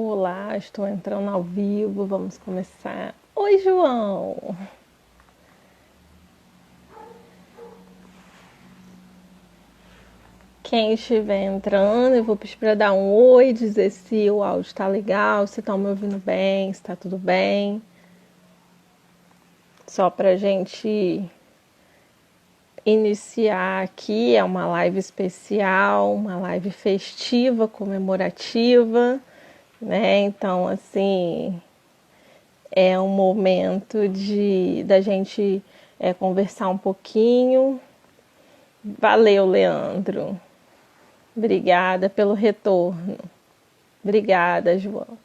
Olá, estou entrando ao vivo, vamos começar. Oi, João! Quem estiver entrando, eu vou pedir para dar um oi, dizer se o áudio está legal, se estão me ouvindo bem, se está tudo bem. Só para a gente iniciar aqui, é uma live especial, uma live festiva, comemorativa, né? Então, assim, é um momento da gente conversar um pouquinho. Valeu, Leandro. Obrigada pelo retorno. Obrigada, João.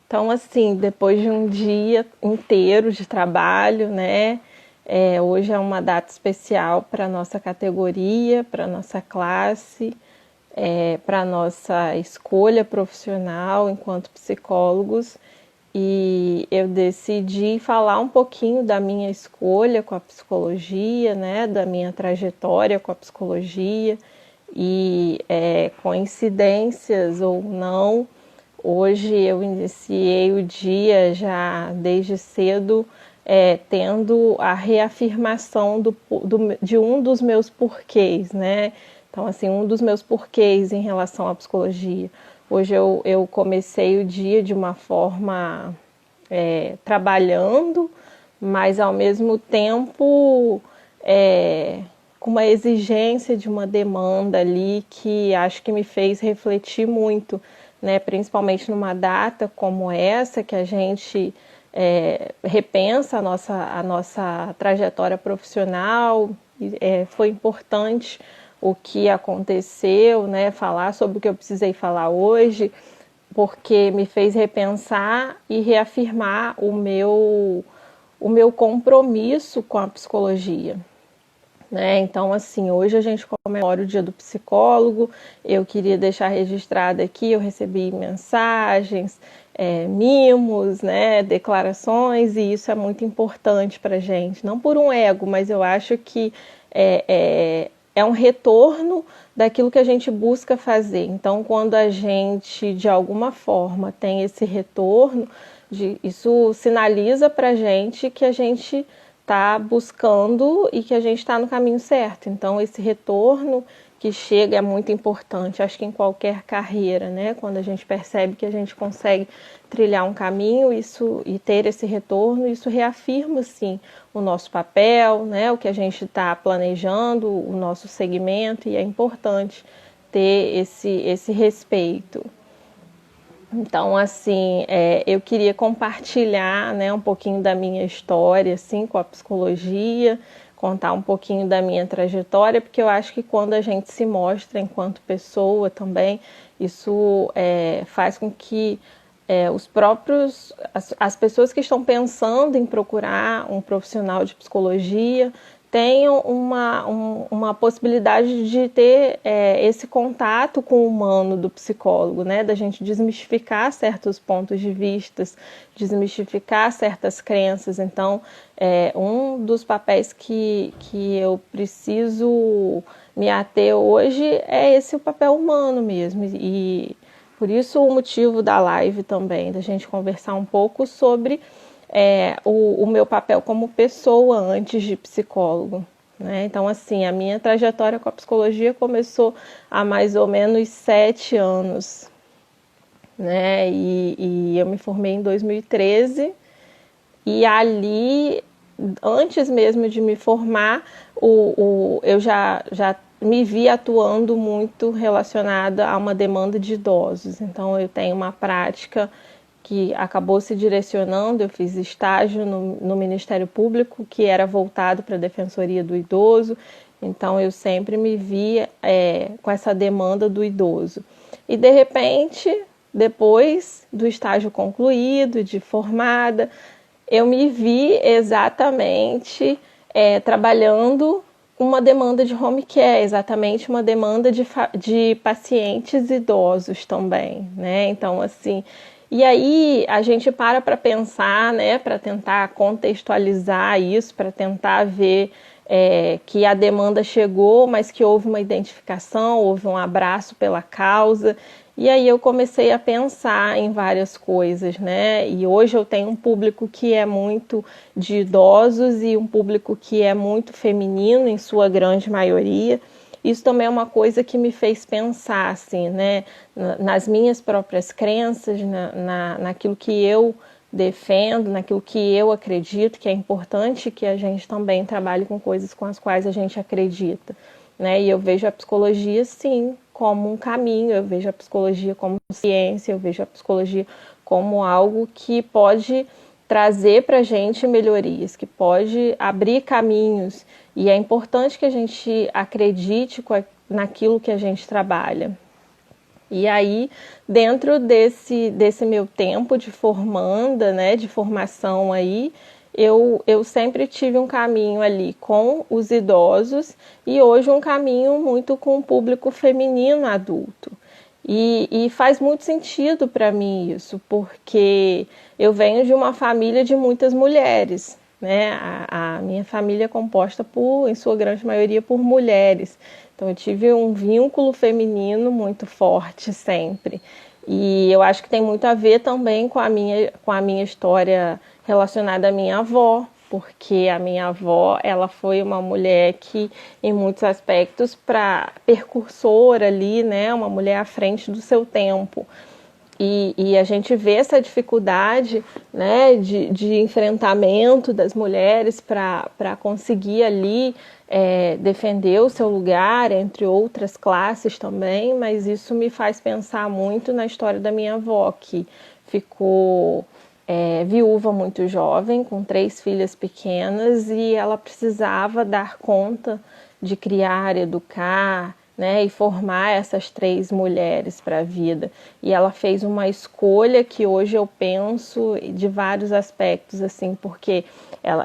Então, assim, depois de um dia inteiro de trabalho, né? Hoje é uma data especial para a nossa categoria, para a nossa classe, para a nossa escolha profissional enquanto psicólogos. E eu decidi falar um pouquinho da minha escolha com a psicologia, né? Da minha trajetória com a psicologia. E coincidências ou não, hoje eu iniciei o dia já desde cedo tendo a reafirmação de um dos meus porquês, né? Então, assim, um dos meus porquês em relação à psicologia. Hoje eu comecei o dia de uma forma trabalhando, mas ao mesmo tempo com uma exigência de uma demanda ali que acho que me fez refletir muito, né? Principalmente numa data como essa, que a gente repensa a nossa trajetória profissional. Foi importante o que aconteceu, né? Falar sobre o que eu precisei falar hoje, porque me fez repensar e reafirmar o meu compromisso com a psicologia. Né? Então, assim, hoje a gente comemora o Dia do Psicólogo. Eu queria deixar registrado aqui, eu recebi mensagens, mimos, né, declarações, e isso é muito importante para a gente. Não por um ego, mas eu acho que é um retorno daquilo que a gente busca fazer. Então, quando a gente, de alguma forma, tem esse retorno, isso sinaliza para a gente que a gente está buscando e que a gente está no caminho certo. Então, esse retorno que chega é muito importante, acho que em qualquer carreira, né? Quando a gente percebe que a gente consegue trilhar um caminho e ter esse retorno, isso reafirma, sim, o nosso papel, né? O que a gente está planejando, o nosso segmento, e é importante ter esse respeito. Então, assim, eu queria compartilhar, né, um pouquinho da minha história, assim, com a psicologia, contar um pouquinho da minha trajetória, porque eu acho que quando a gente se mostra enquanto pessoa também, isso faz com que as pessoas que estão pensando em procurar um profissional de psicologia tenham uma possibilidade de ter esse contato com o humano do psicólogo, né? Da gente desmistificar certos pontos de vista, desmistificar certas crenças. Então, um dos papéis que eu preciso me ater hoje é esse, o papel humano mesmo. E por isso o motivo da live também, da gente conversar um pouco sobre o meu papel como pessoa antes de psicólogo. Né? Então, assim, a minha trajetória com a psicologia começou há mais ou menos 7 anos. Né? E eu me formei em 2013 e ali, antes mesmo de me formar, eu já me vi atuando muito relacionada a uma demanda de idosos. Então, eu tenho uma prática que acabou se direcionando. Eu fiz estágio no Ministério Público, que era voltado para a Defensoria do Idoso, então eu sempre me via com essa demanda do idoso. E de repente, depois do estágio concluído, de formada, eu me vi exatamente trabalhando uma demanda de home care, exatamente uma demanda de pacientes idosos também, né? Então, assim, e aí a gente para pensar, né, para tentar contextualizar isso, para tentar ver que a demanda chegou, mas que houve uma identificação, houve um abraço pela causa, E aí eu comecei a pensar em várias coisas, né? E hoje eu tenho um público que é muito de idosos e um público que é muito feminino, em sua grande maioria. Isso também é uma coisa que me fez pensar, assim, né? Nas minhas próprias crenças, naquilo que eu defendo, naquilo que eu acredito, que é importante que a gente também trabalhe com coisas com as quais a gente acredita, né? E eu vejo a psicologia, sim, como um caminho, eu vejo a psicologia como ciência, eu vejo a psicologia como algo que pode trazer para a gente melhorias, que pode abrir caminhos, e é importante que a gente acredite naquilo que a gente trabalha. E aí, dentro desse meu tempo de formanda, né, de formação aí, eu sempre tive um caminho ali com os idosos e hoje um caminho muito com o público feminino adulto. E faz muito sentido para mim isso, porque eu venho de uma família de muitas mulheres, né? A minha família é composta por, em sua grande maioria, por mulheres. Então eu tive um vínculo feminino muito forte sempre. E eu acho que tem muito a ver também com a minha história relacionada à minha avó, porque a minha avó, ela foi uma mulher que, em muitos aspectos, percursora ali, né, uma mulher à frente do seu tempo. E a gente vê essa dificuldade, né, de enfrentamento das mulheres para conseguir ali defender o seu lugar, entre outras classes também, mas isso me faz pensar muito na história da minha avó, que ficou viúva muito jovem, com 3 filhas pequenas, e ela precisava dar conta de criar, educar, né, e formar essas 3 mulheres para a vida. E ela fez uma escolha que hoje eu penso de vários aspectos, assim, porque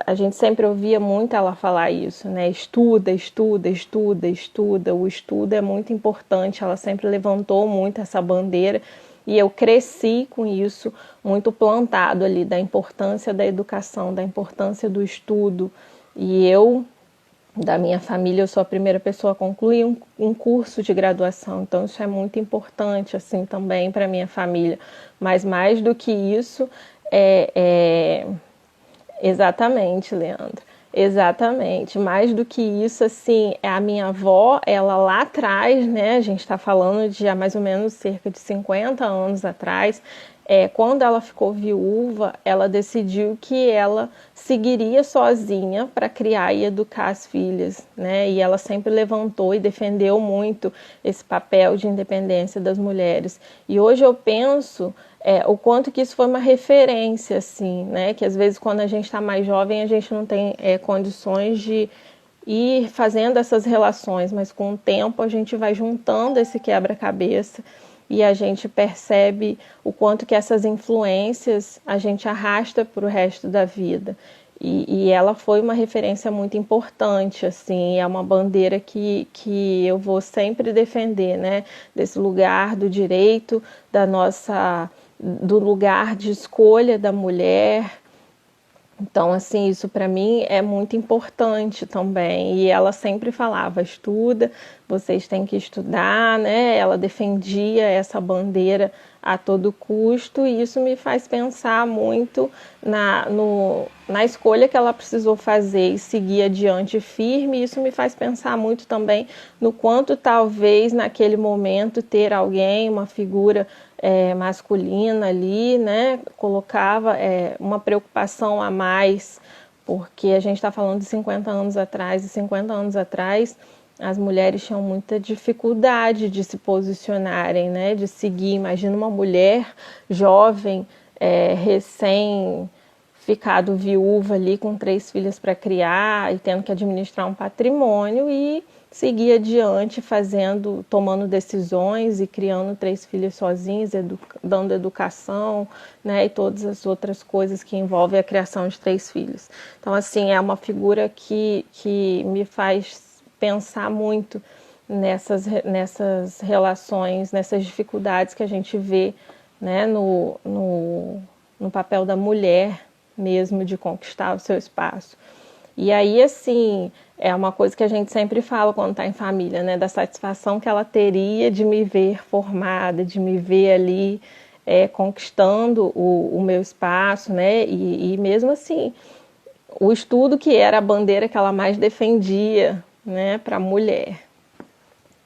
a gente sempre ouvia muito ela falar isso, né? Estuda, estuda, estuda, estuda. O estudo é muito importante. Ela sempre levantou muito essa bandeira e eu cresci com isso muito plantado ali, da importância da educação, da importância do estudo. E eu, da minha família, eu sou a primeira pessoa a concluir um curso de graduação, então isso é muito importante assim também para minha família. Mas mais do que isso, exatamente, Leandro. Exatamente. Mais do que isso, assim, a minha avó, ela lá atrás, né? A gente está falando de há mais ou menos cerca de 50 anos atrás, quando ela ficou viúva, ela decidiu que ela seguiria sozinha para criar e educar as filhas, né? E ela sempre levantou e defendeu muito esse papel de independência das mulheres. E hoje eu penso o quanto que isso foi uma referência, assim, né? Que às vezes quando a gente está mais jovem a gente não tem condições de ir fazendo essas relações, mas com o tempo a gente vai juntando esse quebra-cabeça e a gente percebe o quanto que essas influências a gente arrasta para o resto da vida. E ela foi uma referência muito importante, assim, é uma bandeira que eu vou sempre defender, né? Desse lugar do direito, do lugar de escolha da mulher. Então, assim, isso para mim é muito importante também. E ela sempre falava: estuda, vocês têm que estudar, né? Ela defendia essa bandeira a todo custo, e isso me faz pensar muito na escolha que ela precisou fazer e seguir adiante firme. Isso me faz pensar muito também no quanto talvez naquele momento ter alguém, uma figura masculina ali, né, colocava uma preocupação a mais, porque a gente está falando de 50 anos atrás, e 50 anos atrás as mulheres tinham muita dificuldade de se posicionarem, né, de seguir. Imagina uma mulher jovem, recém ficado viúva ali com 3 filhas para criar e tendo que administrar um patrimônio e seguir adiante tomando decisões e criando 3 filhas sozinhas, dando educação, né, e todas as outras coisas que envolvem a criação de 3 filhos. Então, assim, é uma figura que me faz pensar muito nessas relações, nessas dificuldades que a gente vê, né, no papel da mulher mesmo de conquistar o seu espaço. E aí, assim, é uma coisa que a gente sempre fala quando está em família, né? Da satisfação que ela teria de me ver formada, de me ver ali conquistando o meu espaço, né? E mesmo assim, o estudo que era a bandeira que ela mais defendia, né, para a mulher.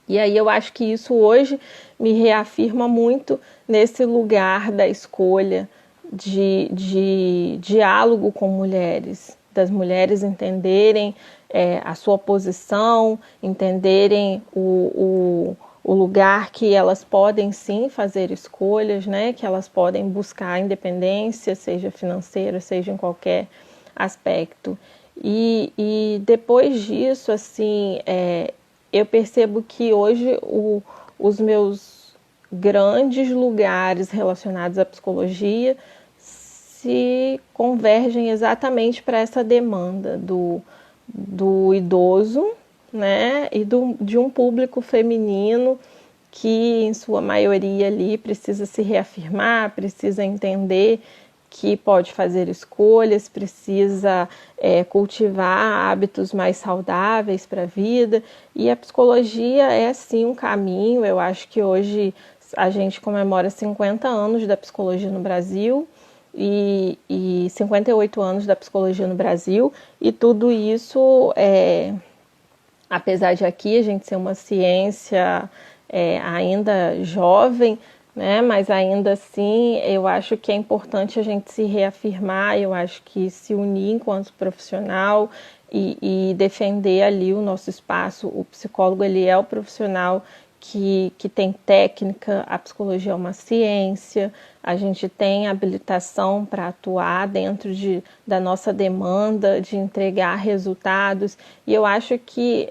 E aí eu acho que isso hoje me reafirma muito nesse lugar da escolha de diálogo com mulheres, das mulheres entenderem a sua posição, entenderem o lugar que elas podem sim fazer escolhas, né? Que elas podem buscar independência, seja financeira, seja em qualquer aspecto. E depois disso, assim, eu percebo que hoje os meus grandes lugares relacionados à psicologia se convergem exatamente para essa demanda do idoso, né, e de um público feminino que, em sua maioria ali, precisa se reafirmar, precisa entender que pode fazer escolhas, precisa cultivar hábitos mais saudáveis para a vida. E a psicologia é sim um caminho. Eu acho que hoje a gente comemora 50 anos da psicologia no Brasil e 58 anos da psicologia no Brasil, e tudo isso, apesar de aqui a gente ser uma ciência ainda jovem, né? Mas ainda assim eu acho que é importante a gente se reafirmar, eu acho que se unir enquanto profissional e defender ali o nosso espaço. O psicólogo, ele é o profissional que tem técnica, a psicologia é uma ciência, a gente tem habilitação para atuar dentro da nossa demanda, de entregar resultados, e eu acho que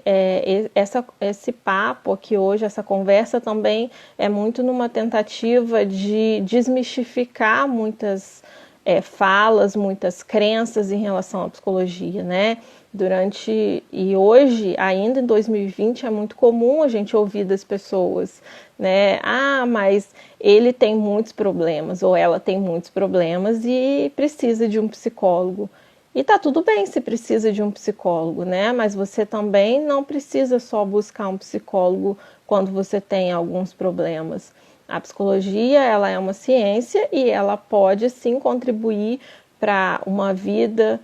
esse papo aqui hoje, essa conversa também é muito numa tentativa de desmistificar muitas falas, muitas crenças em relação à psicologia, né? E hoje, ainda em 2020, é muito comum a gente ouvir das pessoas, né? Ah, mas ele tem muitos problemas, ou ela tem muitos problemas e precisa de um psicólogo. E tá tudo bem se precisa de um psicólogo, né? Mas você também não precisa só buscar um psicólogo quando você tem alguns problemas. A psicologia, ela é uma ciência e ela pode sim contribuir para uma vida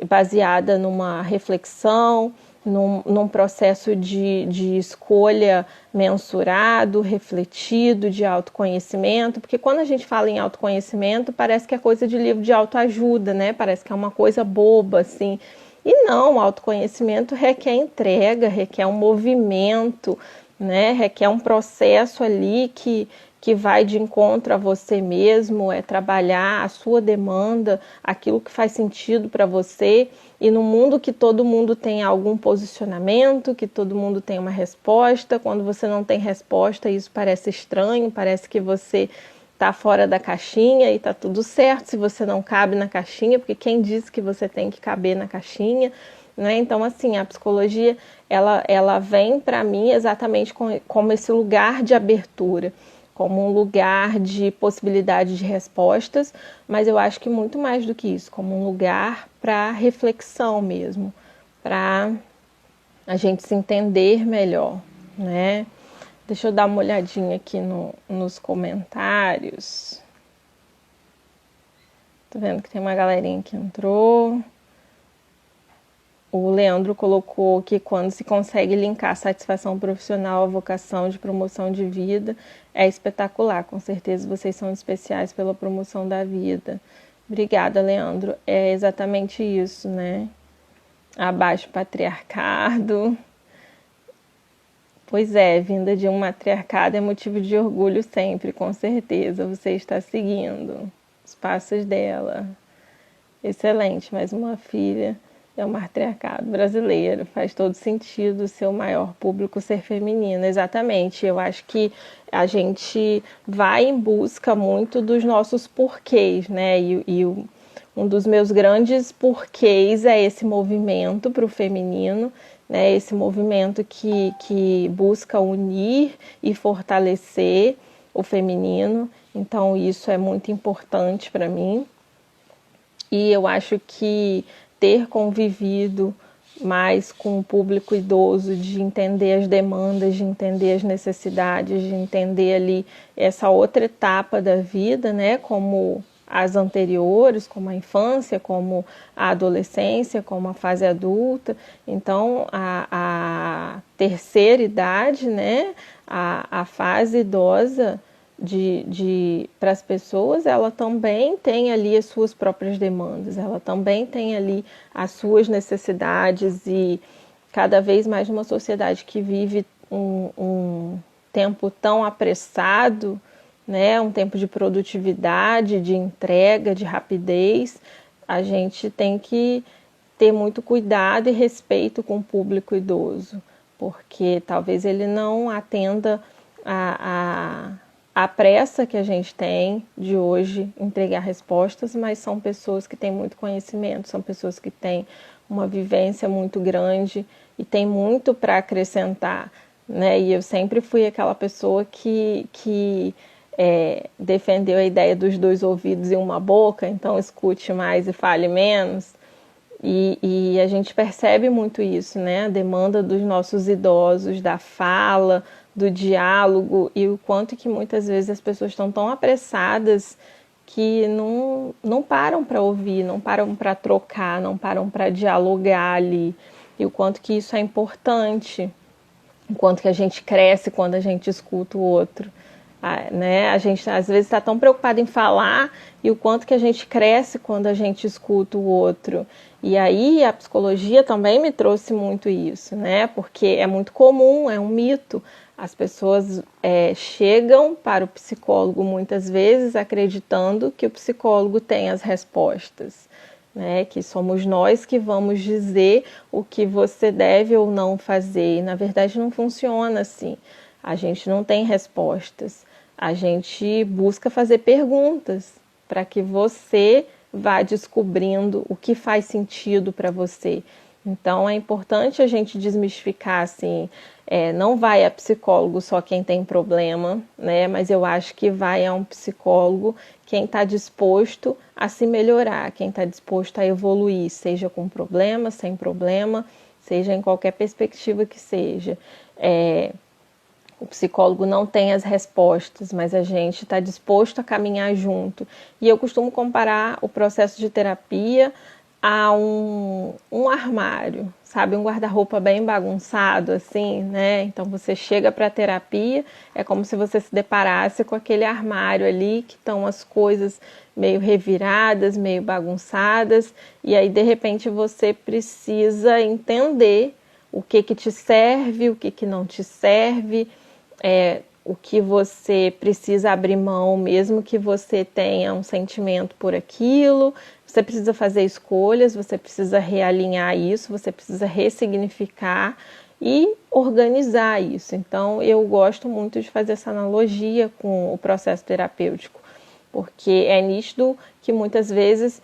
baseada numa reflexão, num processo de escolha mensurado, refletido, de autoconhecimento, porque quando a gente fala em autoconhecimento, parece que é coisa de livro de autoajuda, né? Parece que é uma coisa boba, assim. E não, o autoconhecimento requer entrega, requer um movimento, né? Requer um processo ali que vai de encontro a você mesmo, trabalhar a sua demanda, aquilo que faz sentido para você. E no mundo que todo mundo tem algum posicionamento, que todo mundo tem uma resposta, quando você não tem resposta, isso parece estranho, parece que você está fora da caixinha e está tudo certo se você não cabe na caixinha, porque quem disse que você tem que caber na caixinha, né? Então, assim, a psicologia, ela vem para mim exatamente como esse lugar de abertura, como um lugar de possibilidade de respostas, mas eu acho que muito mais do que isso, como um lugar para reflexão mesmo, para a gente se entender melhor, né? Deixa eu dar uma olhadinha aqui nos comentários. Tô vendo que tem uma galerinha que entrou. O Leandro colocou que quando se consegue linkar satisfação profissional à vocação de promoção de vida, é espetacular. Com certeza vocês são especiais pela promoção da vida. Obrigada, Leandro. É exatamente isso, né? Abaixo o patriarcado. Pois é, vinda de um matriarcado é motivo de orgulho sempre, com certeza. Você está seguindo os passos dela. Excelente, mais uma filha. É o matriarcado brasileiro, faz todo sentido o seu maior público ser feminino, exatamente. Eu acho que a gente vai em busca muito dos nossos porquês, né? Um dos meus grandes porquês é esse movimento para o feminino, né? Esse movimento que busca unir e fortalecer o feminino. Então, isso é muito importante para mim. E eu acho que ter convivido mais com o público idoso, de entender as demandas, de entender as necessidades, de entender ali essa outra etapa da vida, né, como as anteriores, como a infância, como a adolescência, como a fase adulta. Então, a terceira idade, né, a fase idosa para as pessoas, ela também tem ali as suas próprias demandas, ela também tem ali as suas necessidades, e cada vez mais numa sociedade que vive um tempo tão apressado, né, um tempo de produtividade, de entrega, de rapidez, a gente tem que ter muito cuidado e respeito com o público idoso, porque talvez ele não atenda a pressa que a gente tem de hoje entregar respostas, mas são pessoas que têm muito conhecimento, são pessoas que têm uma vivência muito grande e têm muito para acrescentar, né? E eu sempre fui aquela pessoa que defendeu a ideia dos 2 ouvidos e uma boca, então escute mais e fale menos. E a gente percebe muito isso, né? A demanda dos nossos idosos, da fala, do diálogo, e o quanto que muitas vezes as pessoas estão tão apressadas que não param para ouvir, não param para trocar, não param para dialogar ali. E o quanto que isso é importante, o quanto que a gente cresce quando a gente escuta o outro. Né? A gente às vezes está tão preocupado em falar, e o quanto que a gente cresce quando a gente escuta o outro. E aí a psicologia também me trouxe muito isso, né? Porque é muito comum, é um mito. As pessoas chegam para o psicólogo muitas vezes acreditando que o psicólogo tem as respostas, né? Que somos nós que vamos dizer o que você deve ou não fazer. E na verdade não funciona assim. A gente não tem respostas. A gente busca fazer perguntas para que você vá descobrindo o que faz sentido para você. Então é importante a gente desmistificar assim, não vai a psicólogo só quem tem problema, né? Mas eu acho que vai a um psicólogo quem está disposto a se melhorar, quem está disposto a evoluir, seja com problema, sem problema, seja em qualquer perspectiva que seja. O psicólogo não tem as respostas, mas a gente está disposto a caminhar junto. E eu costumo comparar o processo de terapia a um armário, sabe? Um guarda-roupa bem bagunçado, assim, né? Então você chega para a terapia, é como se você se deparasse com aquele armário ali, que estão as coisas meio reviradas, meio bagunçadas, e aí de repente você precisa entender o que te serve, o que não te serve, o que você precisa abrir mão, mesmo que você tenha um sentimento por aquilo. Você precisa fazer escolhas, você precisa realinhar isso, você precisa ressignificar e organizar isso. Então, eu gosto muito de fazer essa analogia com o processo terapêutico, porque é nítido que muitas vezes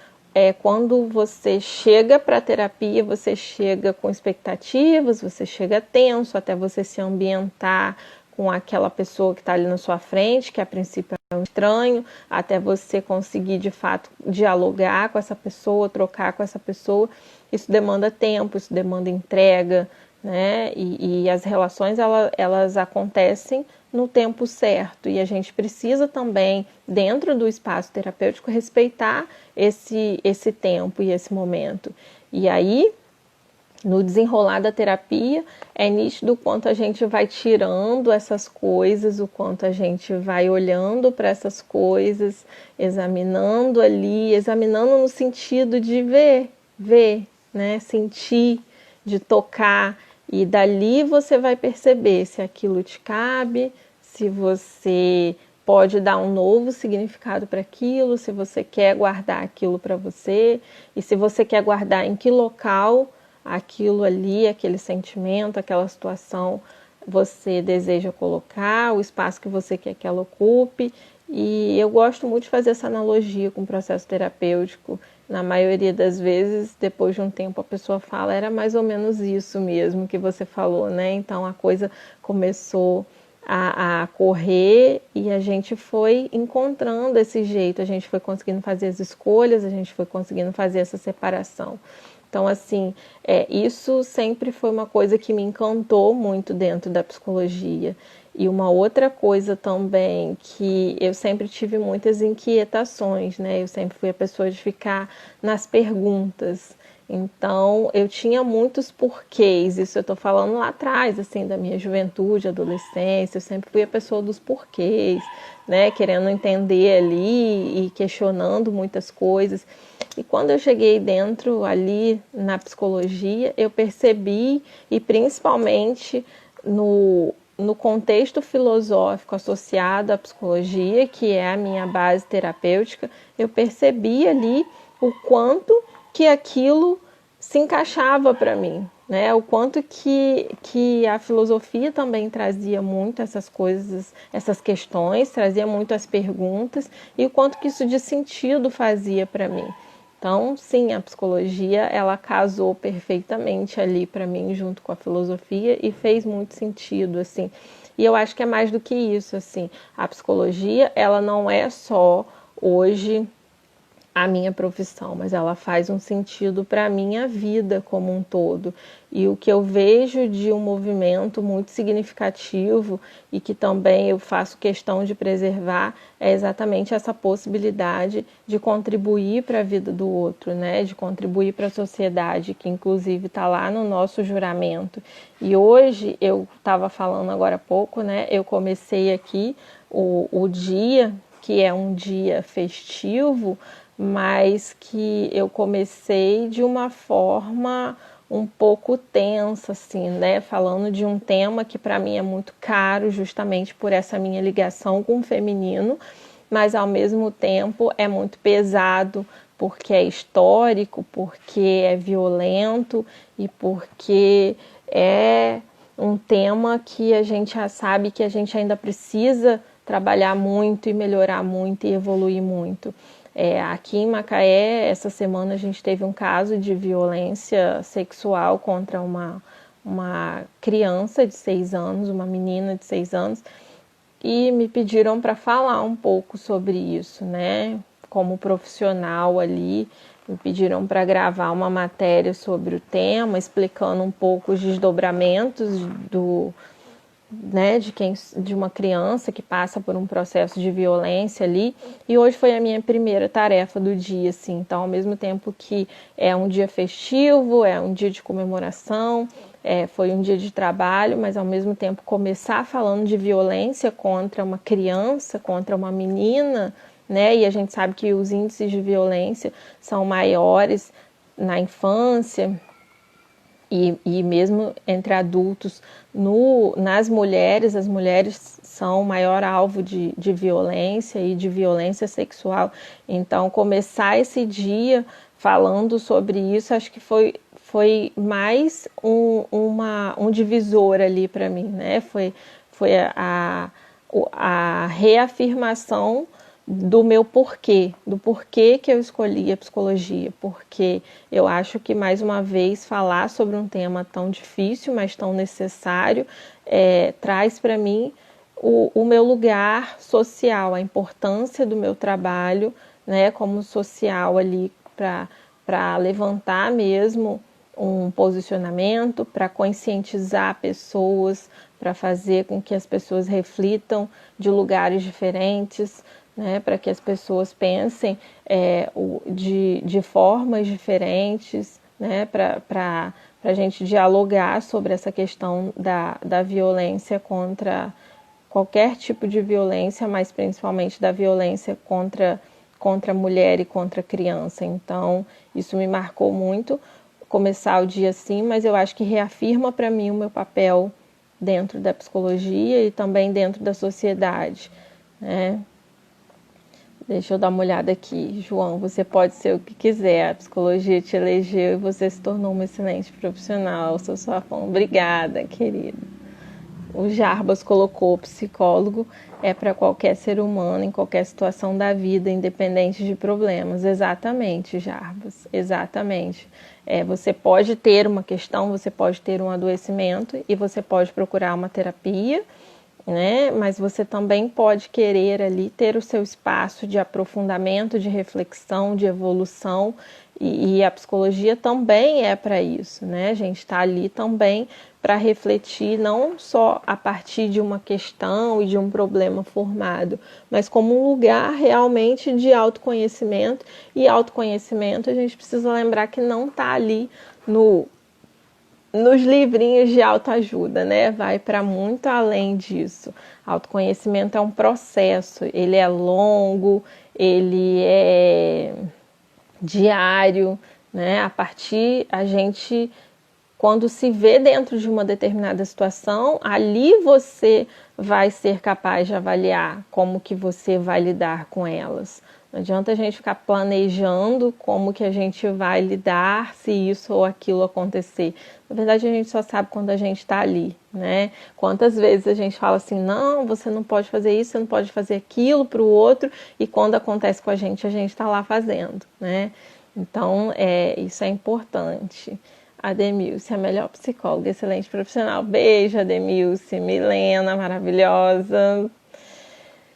quando você chega para a terapia, você chega com expectativas, você chega tenso até você se ambientar com aquela pessoa que está ali na sua frente, que a princípio é um estranho, até você conseguir de fato dialogar com essa pessoa, trocar com essa pessoa. Isso demanda tempo, isso demanda entrega, né? E as relações elas acontecem no tempo certo, e a gente precisa também, dentro do espaço terapêutico, respeitar esse tempo e esse momento. E aí, no desenrolar da terapia, é nítido o quanto a gente vai tirando essas coisas, o quanto a gente vai olhando para essas coisas, examinando ali, examinando no sentido de ver, né? Sentir, de tocar, e dali você vai perceber se aquilo te cabe, se você pode dar um novo significado para aquilo, se você quer guardar aquilo para você, e se você quer guardar em que local aquilo ali, aquele sentimento, aquela situação você deseja colocar, o espaço que você quer que ela ocupe. E eu gosto muito de fazer essa analogia com o processo terapêutico. Na maioria das vezes, depois de um tempo, a pessoa fala, era mais ou menos isso mesmo que você falou, né? Então a coisa começou a correr e a gente foi encontrando esse jeito, a gente foi conseguindo fazer as escolhas, a gente foi conseguindo fazer essa separação. Então, assim, isso sempre foi uma coisa que me encantou muito dentro da psicologia. E uma outra coisa também que eu sempre tive muitas inquietações, né? Eu sempre fui a pessoa de ficar nas perguntas. Então, eu tinha muitos porquês, isso eu estou falando lá atrás, assim, da minha juventude, adolescência, eu sempre fui a pessoa dos porquês, né, querendo entender ali e questionando muitas coisas. E quando eu cheguei dentro ali na psicologia, eu percebi, e principalmente no contexto filosófico associado à psicologia, que é a minha base terapêutica, eu percebi ali o quanto que aquilo se encaixava para mim, né? O quanto que a filosofia também trazia muito essas coisas, essas questões, trazia muito as perguntas e o quanto que isso de sentido fazia para mim. Então, sim, a psicologia, ela casou perfeitamente ali para mim junto com a filosofia e fez muito sentido, assim. E eu acho que é mais do que isso, assim. A psicologia, ela não é só hoje a minha profissão, mas ela faz um sentido para a minha vida como um todo. E o que eu vejo de um movimento muito significativo e que também eu faço questão de preservar é exatamente essa possibilidade de contribuir para a vida do outro, né? De contribuir para a sociedade, que inclusive está lá no nosso juramento. E hoje, eu estava falando agora há pouco, né? Eu comecei aqui o dia, que é um dia festivo, mas que eu comecei de uma forma um pouco tensa, assim, né? Falando de um tema que para mim é muito caro, justamente por essa minha ligação com o feminino, mas ao mesmo tempo é muito pesado, porque é histórico, porque é violento e porque é um tema que a gente já sabe que a gente ainda precisa trabalhar muito e melhorar muito e evoluir muito. Aqui em Macaé, essa semana a gente teve um caso de violência sexual contra uma criança de 6 anos, uma menina de 6 anos, e me pediram para falar um pouco sobre isso, né? Como profissional ali, me pediram para gravar uma matéria sobre o tema, explicando um pouco os desdobramentos né, de uma criança que passa por um processo de violência ali. E hoje foi a minha primeira tarefa do dia, assim. Então, ao mesmo tempo que é um dia festivo, é um dia de comemoração, foi um dia de trabalho, mas ao mesmo tempo começar falando de violência contra uma criança, contra uma menina, né? E a gente sabe que os índices de violência são maiores na infância, e mesmo entre adultos, nas mulheres, as mulheres são o maior alvo de violência e de violência sexual. Então, começar esse dia falando sobre isso, acho que foi mais um divisor ali para mim, né? Foi a reafirmação do meu porquê, do porquê que eu escolhi a psicologia, porque eu acho que, mais uma vez, falar sobre um tema tão difícil, mas tão necessário, traz para mim o meu lugar social, a importância do meu trabalho, né, como social ali para levantar mesmo um posicionamento, para conscientizar pessoas, para fazer com que as pessoas reflitam de lugares diferentes, né, para que as pessoas pensem de formas diferentes, né, para a gente dialogar sobre essa questão da violência contra qualquer tipo de violência, mas principalmente da violência contra a mulher e contra a criança. Então, isso me marcou muito, começar o dia assim, mas eu acho que reafirma para mim o meu papel dentro da psicologia e também dentro da sociedade, né? Deixa eu dar uma olhada aqui. João, você pode ser o que quiser. A psicologia te elegeu e você se tornou uma excelente profissional. Eu sou sua fã. Obrigada, querida. O Jarbas colocou: psicólogo é para qualquer ser humano, em qualquer situação da vida, independente de problemas. Exatamente, Jarbas. Exatamente. Você pode ter uma questão, você pode ter um adoecimento e você pode procurar uma terapia, né? Mas você também pode querer ali ter o seu espaço de aprofundamento, de reflexão, de evolução E a psicologia também é para isso, né? A gente está ali também para refletir não só a partir de uma questão e de um problema formado, mas como um lugar realmente de autoconhecimento. E autoconhecimento a gente precisa lembrar que não está ali nos livrinhos de autoajuda, né? Vai para muito além disso. Autoconhecimento é um processo, ele é longo, ele é diário, né? A gente, quando se vê dentro de uma determinada situação, ali você vai ser capaz de avaliar como que você vai lidar com elas. Não adianta a gente ficar planejando como que a gente vai lidar se isso ou aquilo acontecer. Na verdade, a gente só sabe quando a gente está ali, né? Quantas vezes a gente fala assim, não, você não pode fazer isso, você não pode fazer aquilo para o outro, e quando acontece com a gente está lá fazendo, né? Então, isso é importante. Ademilce, a melhor psicóloga, excelente profissional. Beijo, Ademilce, Milena, maravilhosa.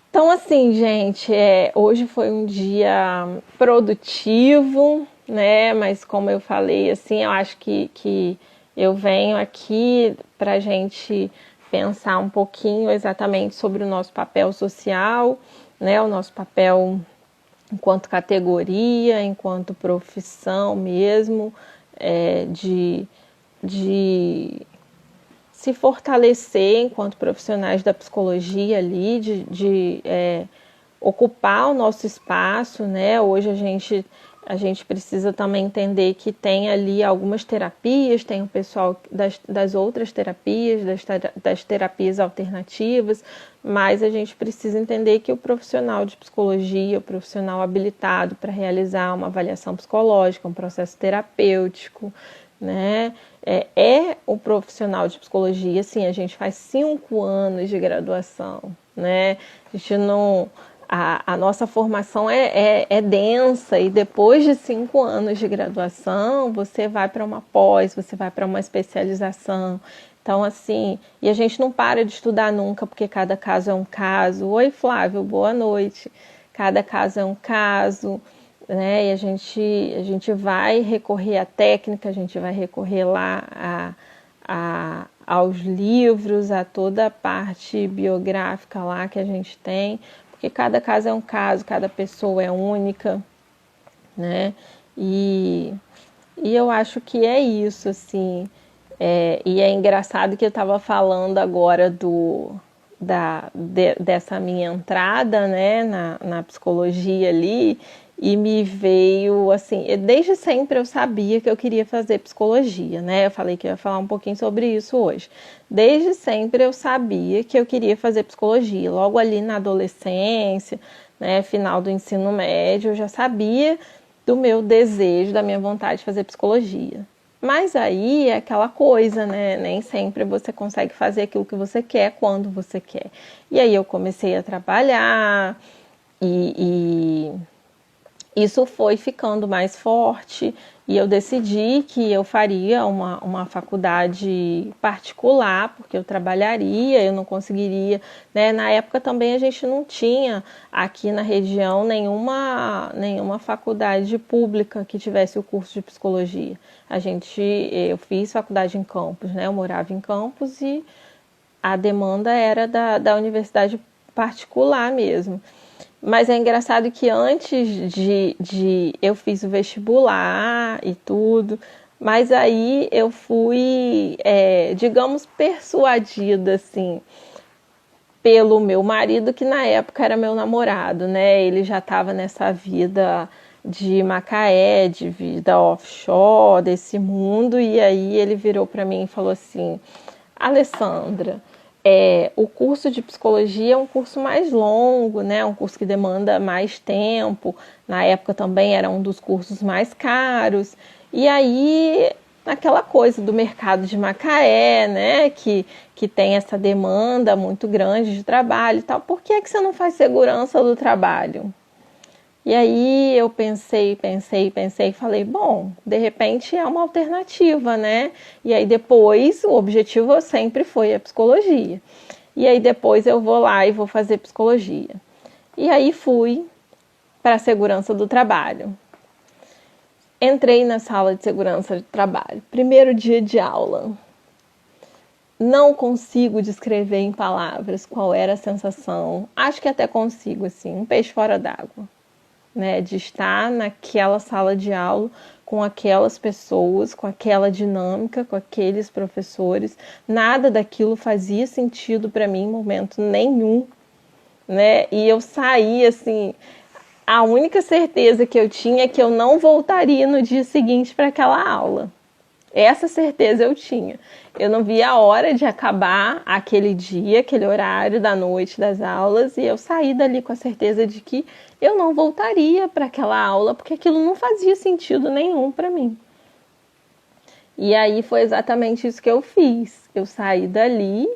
Então, assim, gente, hoje foi um dia produtivo, né? Mas como eu falei, assim, eu acho que eu venho aqui para a gente pensar um pouquinho exatamente sobre o nosso papel social, né? O nosso papel enquanto categoria, enquanto profissão mesmo, de se fortalecer enquanto profissionais da psicologia ali, de ocupar o nosso espaço, né? Hoje a gente precisa também entender que tem ali algumas terapias, tem o pessoal das outras terapias, das terapias alternativas, mas a gente precisa entender que o profissional de psicologia, o profissional habilitado para realizar uma avaliação psicológica, um processo terapêutico, né? O profissional de psicologia, assim, a gente faz 5 anos de graduação, né? A gente não... A nossa formação é densa, e depois de 5 anos de graduação, você vai para uma pós, você vai para uma especialização. Então, assim, e a gente não para de estudar nunca, porque cada caso é um caso. Oi, Flávio, boa noite. Cada caso é um caso, né? E a gente vai recorrer à técnica, a gente vai recorrer lá aos livros, a toda a parte biográfica lá que a gente tem, porque cada caso é um caso, cada pessoa é única, né? E eu acho que é isso, assim. E é engraçado que eu estava falando agora dessa minha entrada, né, na psicologia ali, e me veio assim, desde sempre eu sabia que eu queria fazer psicologia, né? Eu falei que eu ia falar um pouquinho sobre isso hoje. Desde sempre eu sabia que eu queria fazer psicologia. Logo ali na adolescência, né, final do ensino médio, eu já sabia do meu desejo, da minha vontade de fazer psicologia. Mas aí é aquela coisa, né? Nem sempre você consegue fazer aquilo que você quer quando você quer. E aí eu comecei a trabalhar e isso foi ficando mais forte, e eu decidi que eu faria uma faculdade particular, porque eu trabalharia, eu não conseguiria, né? Na época também a gente não tinha aqui na região nenhuma faculdade pública que tivesse o curso de psicologia. Eu fiz faculdade em Campos, né? Eu morava em Campos e a demanda era da universidade particular mesmo. Mas é engraçado que antes de eu fiz o vestibular e tudo, mas aí eu fui, digamos, persuadida, assim, pelo meu marido, que na época era meu namorado, né? Ele já estava nessa vida de Macaé, de vida offshore, desse mundo, e aí ele virou para mim e falou assim: Alessandra, o curso de psicologia é um curso mais longo, né? Um curso que demanda mais tempo. Na época também era um dos cursos mais caros. E aí, aquela coisa do mercado de Macaé, né? Que tem essa demanda muito grande de trabalho e tal. Por que você não faz segurança do trabalho? E aí eu pensei e falei, bom, de repente é uma alternativa, né? E aí depois o objetivo sempre foi a psicologia. E aí depois eu vou lá e vou fazer psicologia. E aí fui para a segurança do trabalho. Entrei na sala de segurança de trabalho, primeiro dia de aula. Não consigo descrever em palavras qual era a sensação. Acho que até consigo, assim, um peixe fora d'água, né? De estar naquela sala de aula com aquelas pessoas, com aquela dinâmica, com aqueles professores. Nada daquilo fazia sentido para mim em momento nenhum, né? E eu saí assim, a única certeza que eu tinha é que eu não voltaria no dia seguinte para aquela aula. Essa certeza eu tinha. Eu não via a hora de acabar aquele dia, aquele horário da noite das aulas, e eu saí dali com a certeza de que eu não voltaria para aquela aula, porque aquilo não fazia sentido nenhum para mim. E aí foi exatamente isso que eu fiz. Eu saí dali,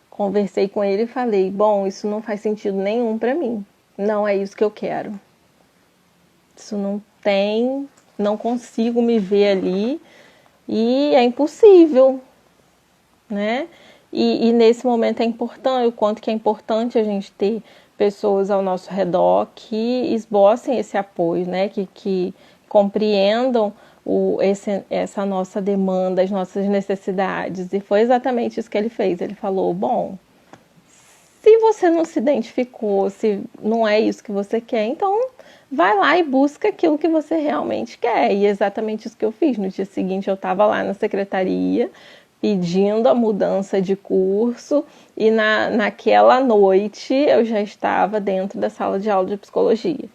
conversei com ele e falei: bom, isso não faz sentido nenhum para mim. Não é isso que eu quero. Isso não consigo me ver ali. E é impossível, né? E nesse momento é importante, o quanto que é importante a gente ter pessoas ao nosso redor que esbocem esse apoio, né? Que compreendam essa nossa demanda, as nossas necessidades. E foi exatamente isso que ele fez. Ele falou: bom, se você não se identificou, se não é isso que você quer, então vai lá e busca aquilo que você realmente quer. E é exatamente isso que eu fiz. No dia seguinte eu estava lá na secretaria pedindo a mudança de curso e naquela noite eu já estava dentro da sala de aula de psicologia.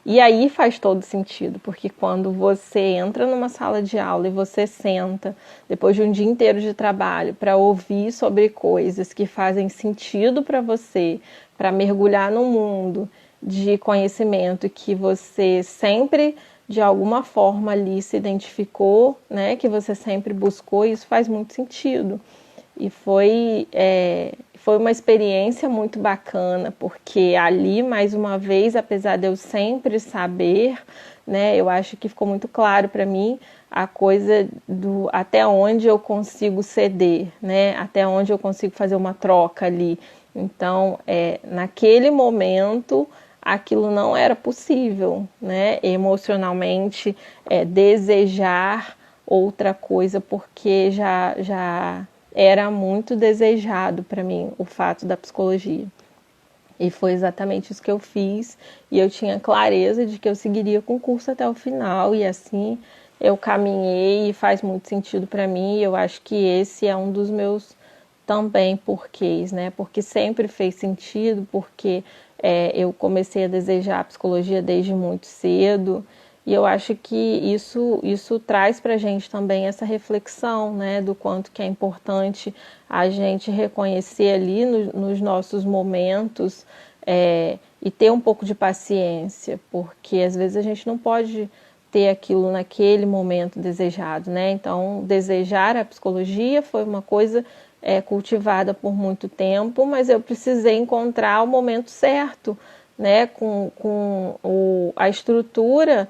E aí faz todo sentido, porque quando você entra numa sala de aula e você senta, depois de um dia inteiro de trabalho, para ouvir sobre coisas que fazem sentido para você, para mergulhar no mundo de conhecimento que você sempre, de alguma forma ali se identificou, né, que você sempre buscou, isso faz muito sentido. E foi uma experiência muito bacana, porque ali, mais uma vez, apesar de eu sempre saber, né, eu acho que ficou muito claro para mim a coisa do até onde eu consigo ceder, né, até onde eu consigo fazer uma troca ali. Então, naquele momento, aquilo não era possível, né, emocionalmente, desejar outra coisa, porque já era muito desejado para mim o fato da psicologia. E foi exatamente isso que eu fiz, e eu tinha clareza de que eu seguiria com o curso até o final, e assim eu caminhei e faz muito sentido para mim, e eu acho que esse é um dos meus também porquês, né? Porque sempre fez sentido, porque eu comecei a desejar a psicologia desde muito cedo, e eu acho que isso traz para a gente também essa reflexão, né, do quanto que é importante a gente reconhecer ali nos nossos momentos e ter um pouco de paciência, porque às vezes a gente não pode ter aquilo naquele momento desejado, né? Então, desejar a psicologia foi uma coisa cultivada por muito tempo, mas eu precisei encontrar o momento certo, né, a estrutura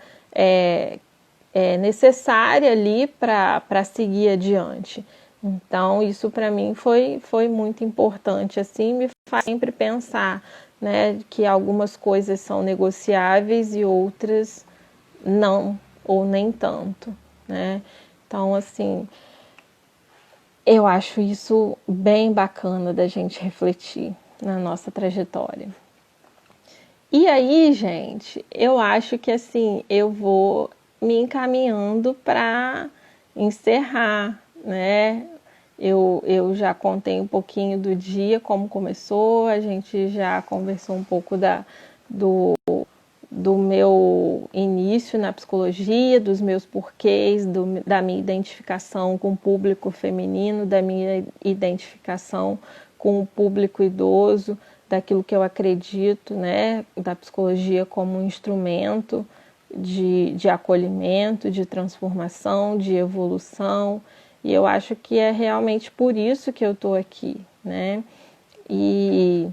necessária ali para seguir adiante. Então, isso para mim foi muito importante, assim, me faz sempre pensar, né, que algumas coisas são negociáveis e outras não, ou nem tanto, né? Então, assim, eu acho isso bem bacana da gente refletir na nossa trajetória. E aí, gente, eu acho que assim, eu vou me encaminhando para encerrar, né? Eu já contei um pouquinho do dia, como começou, a gente já conversou um pouco do meu início na psicologia, dos meus porquês, da minha identificação com o público feminino, da minha identificação com o público idoso, daquilo que eu acredito, né, da psicologia como um instrumento de acolhimento, de transformação, de evolução. E eu acho que é realmente por isso que eu estou aqui, né? E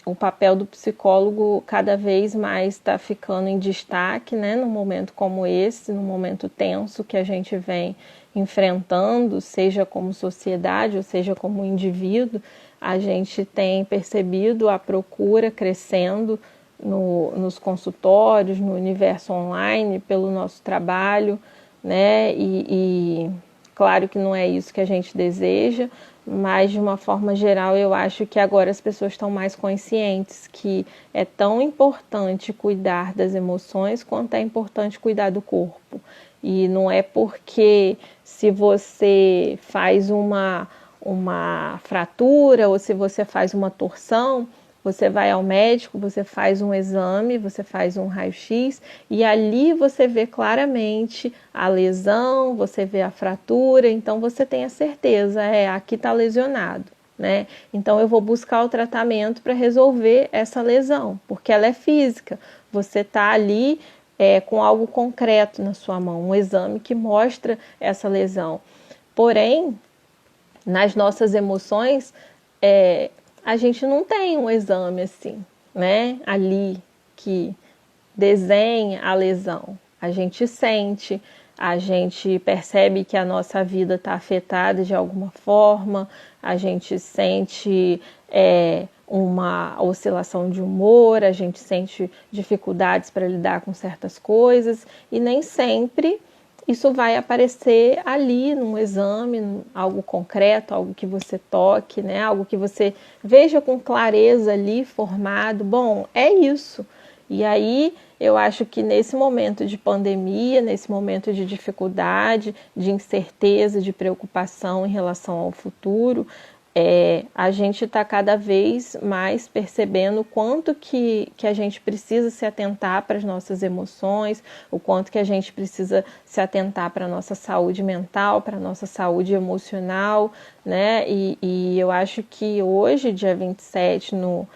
o papel do psicólogo cada vez mais está ficando em destaque, né, num momento como esse, num momento tenso que a gente vem enfrentando, seja como sociedade ou seja como indivíduo. A gente tem percebido a procura crescendo nos consultórios, no universo online, pelo nosso trabalho, né? E claro que não é isso que a gente deseja, mas de uma forma geral eu acho que agora as pessoas estão mais conscientes que é tão importante cuidar das emoções quanto é importante cuidar do corpo. E não é porque se você faz uma fratura ou se você faz uma torção, você vai ao médico, você faz um exame, você faz um raio-x e ali você vê claramente a lesão, você vê a fratura, então você tem a certeza, aqui está lesionado, né? Então eu vou buscar o tratamento para resolver essa lesão, porque ela é física, você está ali com algo concreto na sua mão, um exame que mostra essa lesão. Porém, nas nossas emoções, a gente não tem um exame assim, né? Ali que desenha a lesão. A gente sente, a gente percebe que a nossa vida está afetada de alguma forma, a gente sente uma oscilação de humor, a gente sente dificuldades para lidar com certas coisas e nem sempre isso vai aparecer ali num exame, algo concreto, algo que você toque, né? Algo que você veja com clareza ali formado. Bom, é isso. E aí eu acho que nesse momento de pandemia, nesse momento de dificuldade, de incerteza, de preocupação em relação ao futuro, a gente está cada vez mais percebendo o quanto que a gente precisa se atentar para as nossas emoções, o quanto que a gente precisa se atentar para a nossa saúde mental, para a nossa saúde emocional, né? E eu acho que hoje, dia 27, no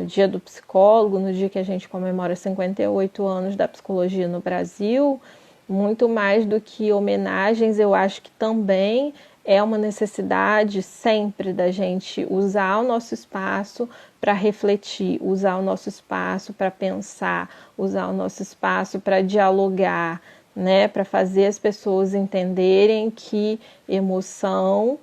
dia do psicólogo, no dia que a gente comemora 58 anos da psicologia no Brasil, muito mais do que homenagens, eu acho que também é uma necessidade sempre da gente usar o nosso espaço para refletir, usar o nosso espaço para pensar, usar o nosso espaço para dialogar, né? Para fazer as pessoas entenderem que emoção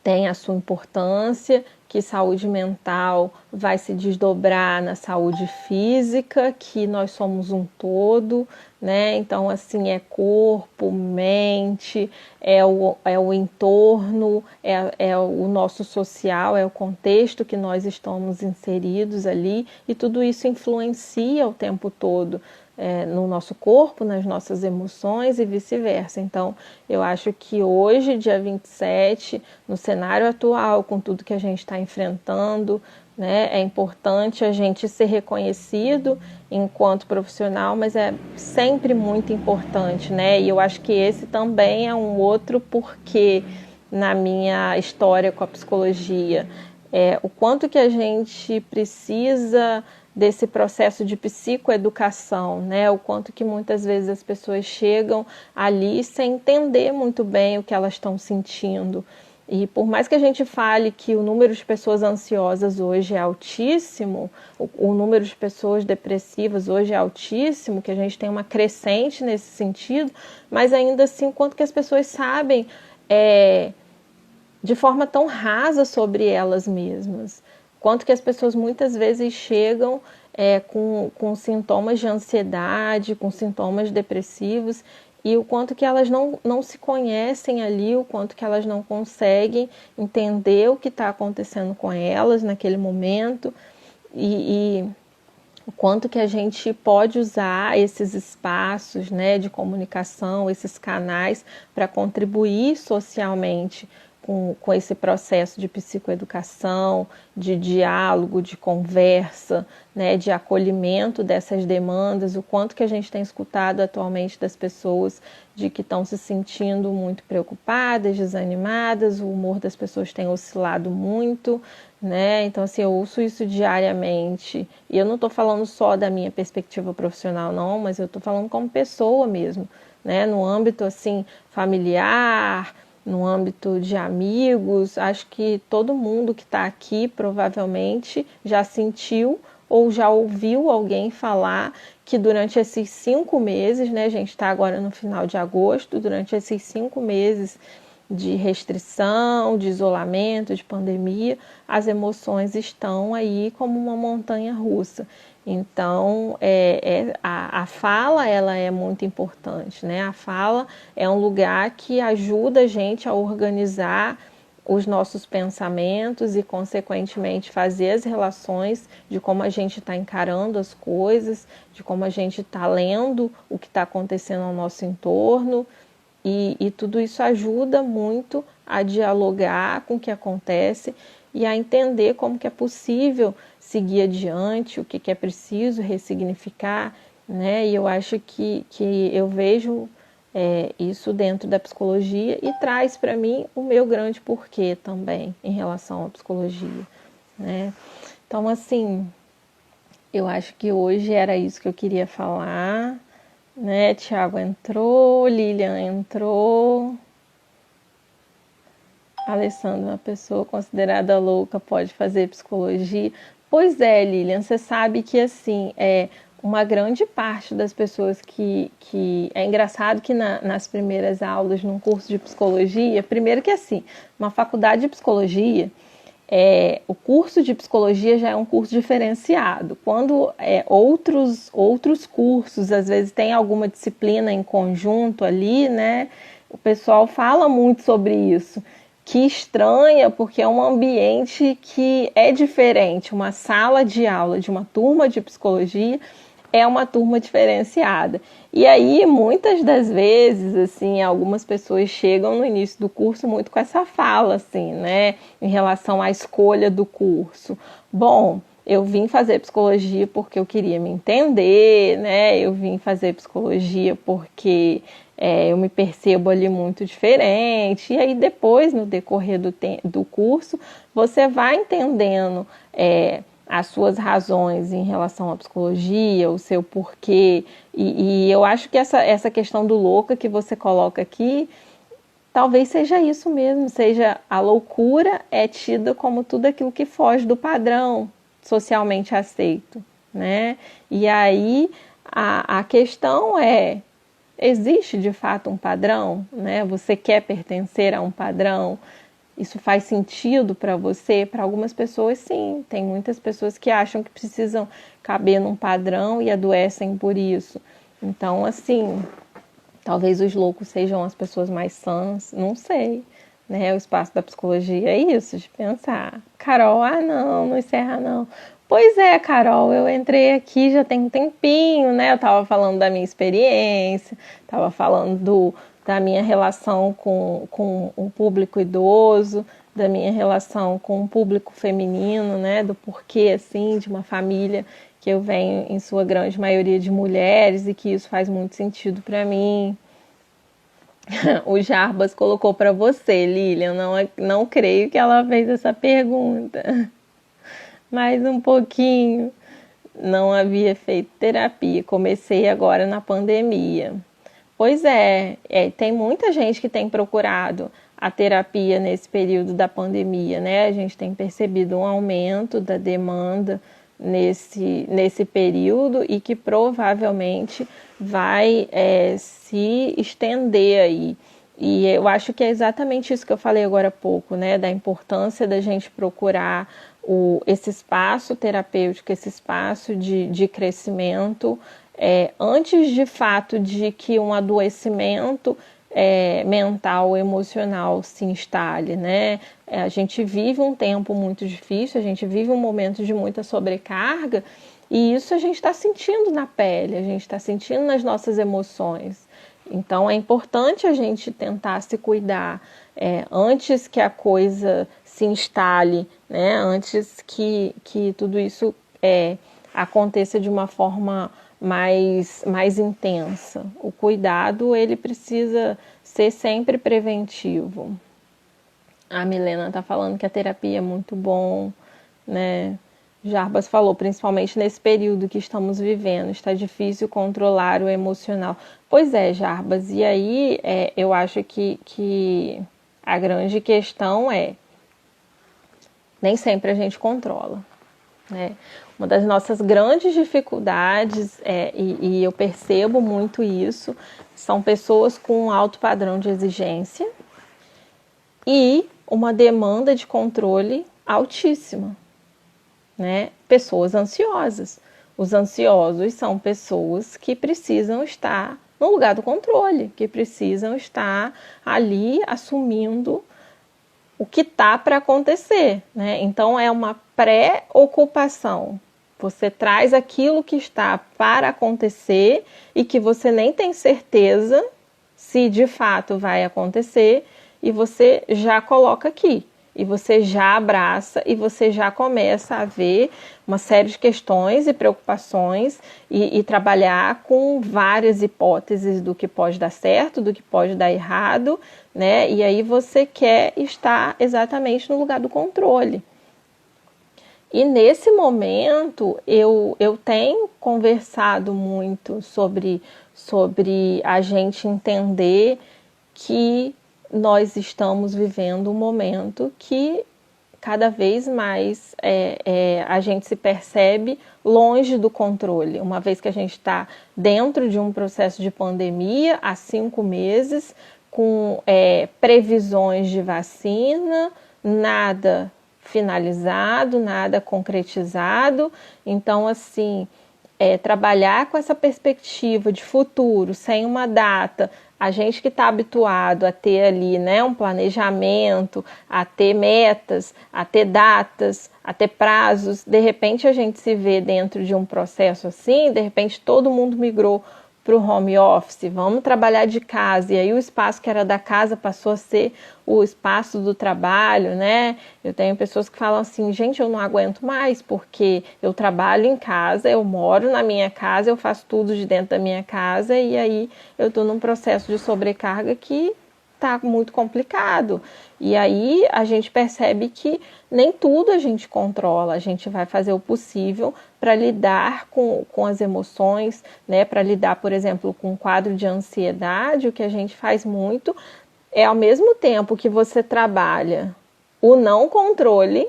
tem a sua importância, que saúde mental vai se desdobrar na saúde física, que nós somos um todo, né? Então, assim, é corpo, mente, é o entorno, é o nosso social, é o contexto que nós estamos inseridos ali, e tudo isso influencia o tempo todo no nosso corpo, nas nossas emoções e vice-versa. Então, eu acho que hoje, dia 27, no cenário atual, com tudo que a gente está enfrentando, né, é importante a gente ser reconhecido enquanto profissional, mas é sempre muito importante, né? E eu acho que esse também é um outro porquê na minha história com a psicologia. O quanto que a gente precisa desse processo de psicoeducação, né? O quanto que muitas vezes as pessoas chegam ali sem entender muito bem o que elas estão sentindo. E por mais que a gente fale que o número de pessoas ansiosas hoje é altíssimo, o número de pessoas depressivas hoje é altíssimo, que a gente tem uma crescente nesse sentido, mas ainda assim, o quanto que as pessoas sabem de forma tão rasa sobre elas mesmas. Quanto que as pessoas muitas vezes chegam com sintomas de ansiedade, com sintomas depressivos, e o quanto que elas não se conhecem ali, o quanto que elas não conseguem entender o que está acontecendo com elas naquele momento, e o quanto que a gente pode usar esses espaços, né, de comunicação, esses canais para contribuir socialmente com esse processo de psicoeducação, de diálogo, de conversa, né, de acolhimento dessas demandas, o quanto que a gente tem escutado atualmente das pessoas de que estão se sentindo muito preocupadas, desanimadas, o humor das pessoas tem oscilado muito, né? Então, assim, eu ouço isso diariamente, e eu não estou falando só da minha perspectiva profissional, não, mas eu estou falando como pessoa mesmo, né? No âmbito, assim, familiar, no âmbito de amigos, acho que todo mundo que está aqui provavelmente já sentiu ou já ouviu alguém falar que durante esses 5 meses, né, a gente está agora no final de agosto, durante esses 5 meses de restrição, de isolamento, de pandemia, as emoções estão aí como uma montanha russa. Então, a fala ela é muito importante, né? A fala é um lugar que ajuda a gente a organizar os nossos pensamentos e, consequentemente, fazer as relações de como a gente está encarando as coisas, de como a gente está lendo o que está acontecendo ao nosso entorno. E tudo isso ajuda muito a dialogar com o que acontece e a entender como que é possível seguir adiante, o que é preciso ressignificar, né? E eu acho que eu vejo isso dentro da psicologia e traz para mim o meu grande porquê também em relação à psicologia, né? Então, assim, eu acho que hoje era isso que eu queria falar, né? Tiago entrou, Lilian entrou. Alessandra, uma pessoa considerada louca pode fazer psicologia? Pois é, Lilian, você sabe que assim, uma grande parte das pessoas que é engraçado que nas primeiras aulas num curso de psicologia, primeiro que assim, uma faculdade de psicologia, o curso de psicologia já é um curso diferenciado. Quando outros cursos, às vezes tem alguma disciplina em conjunto ali, né? O pessoal fala muito sobre isso. Que estranha, porque é um ambiente que é diferente. Uma sala de aula de uma turma de psicologia é uma turma diferenciada. E aí, muitas das vezes, assim, algumas pessoas chegam no início do curso muito com essa fala, assim, né, em relação à escolha do curso. Bom, eu vim fazer psicologia porque eu queria me entender, né, eu vim fazer psicologia porque eu me percebo ali muito diferente. E aí, depois, no decorrer do curso, você vai entendendo as suas razões em relação à psicologia, o seu porquê. E eu acho que essa questão do louca que você coloca aqui, talvez seja isso mesmo, seja a loucura é tida como tudo aquilo que foge do padrão socialmente aceito, né? E aí a questão existe de fato um padrão, né? Você quer pertencer a um padrão? Isso faz sentido para você? Para algumas pessoas, sim. Tem muitas pessoas que acham que precisam caber num padrão e adoecem por isso. Então, assim, talvez os loucos sejam as pessoas mais sãs, não sei. Né? O espaço da psicologia é isso, de pensar. Carol, não encerra não. Pois é, Carol, eu entrei aqui já tem um tempinho, né? Eu estava falando da minha experiência, estava falando da minha relação com o público idoso, da minha relação com o público feminino, né? Do porquê, assim, de uma família que eu venho, em sua grande maioria, de mulheres e que isso faz muito sentido para mim. O Jarbas colocou para você, Lilian, não creio que ela fez essa pergunta. Mais um pouquinho. Não havia feito terapia, comecei agora na pandemia. Pois tem muita gente que tem procurado a terapia nesse período da pandemia, né? A gente tem percebido um aumento da demanda nesse período e que provavelmente vai se estender aí. E eu acho que é exatamente isso que eu falei agora há pouco, né? Da importância da gente procurar esse espaço terapêutico, esse espaço de crescimento, antes de fato de que um adoecimento mental, emocional se instale, né? A gente vive um tempo muito difícil, a gente vive um momento de muita sobrecarga e isso a gente está sentindo na pele, a gente está sentindo nas nossas emoções. Então é importante a gente tentar se cuidar antes que a coisa se instale, né? Antes que tudo isso aconteça de uma forma mais intensa. O cuidado ele precisa ser sempre preventivo. A Milena está falando que a terapia é muito bom, né? Jarbas falou, principalmente nesse período que estamos vivendo, está difícil controlar o emocional. Pois é, Jarbas, e aí eu acho que a grande questão nem sempre a gente controla, né? Uma das nossas grandes dificuldades, e eu percebo muito isso, são pessoas com um alto padrão de exigência e uma demanda de controle altíssima, né? Pessoas ansiosas. Os ansiosos são pessoas que precisam estar no lugar do controle, que precisam estar ali assumindo o que está para acontecer, né? Então é uma pré-ocupação. Você traz aquilo que está para acontecer e que você nem tem certeza se de fato vai acontecer, e você já coloca aqui. E você já abraça e você já começa a ver uma série de questões e preocupações e trabalhar com várias hipóteses do que pode dar certo, do que pode dar errado, né? E aí você quer estar exatamente no lugar do controle. E nesse momento eu tenho conversado muito sobre a gente entender que nós estamos vivendo um momento que cada vez mais a gente se percebe longe do controle, uma vez que a gente está dentro de um processo de pandemia há 5 meses, com previsões de vacina, nada finalizado, nada concretizado. Então, assim, trabalhar com essa perspectiva de futuro, sem uma data, a gente que está habituado a ter ali, né, um planejamento, a ter metas, a ter datas, a ter prazos, de repente a gente se vê dentro de um processo assim, de repente todo mundo migrou para o home office, vamos trabalhar de casa, e aí o espaço que era da casa passou a ser o espaço do trabalho, né? Eu tenho pessoas que falam assim, gente, eu não aguento mais, porque eu trabalho em casa, eu moro na minha casa, eu faço tudo de dentro da minha casa, e aí eu estou num processo de sobrecarga que está muito complicado. E aí a gente percebe que nem tudo a gente controla, a gente vai fazer o possível para lidar com as emoções, né? Para lidar, por exemplo, com um quadro de ansiedade. O que a gente faz muito é, ao mesmo tempo que você trabalha o não controle,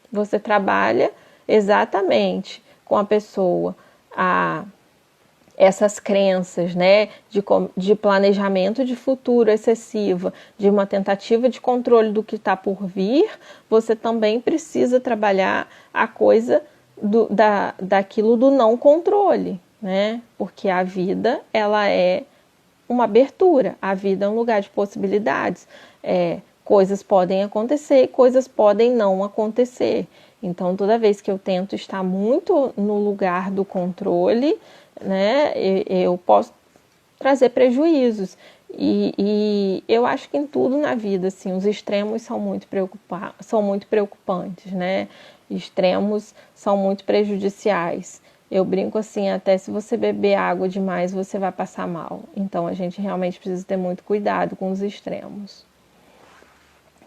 você trabalha exatamente com a pessoa essas crenças, né, de planejamento de futuro excessiva, de uma tentativa de controle do que está por vir. Você também precisa trabalhar a coisa daquilo do não controle, né? Porque a vida, ela é uma abertura, a vida é um lugar de possibilidades. Coisas podem acontecer, coisas podem não acontecer. Então, toda vez que eu tento estar muito no lugar do controle, né, eu posso trazer prejuízos. E eu acho que em tudo na vida, assim, os extremos são muito preocupantes, né? Extremos são muito prejudiciais. Eu brinco assim, até se você beber água demais, você vai passar mal. Então, a gente realmente precisa ter muito cuidado com os extremos.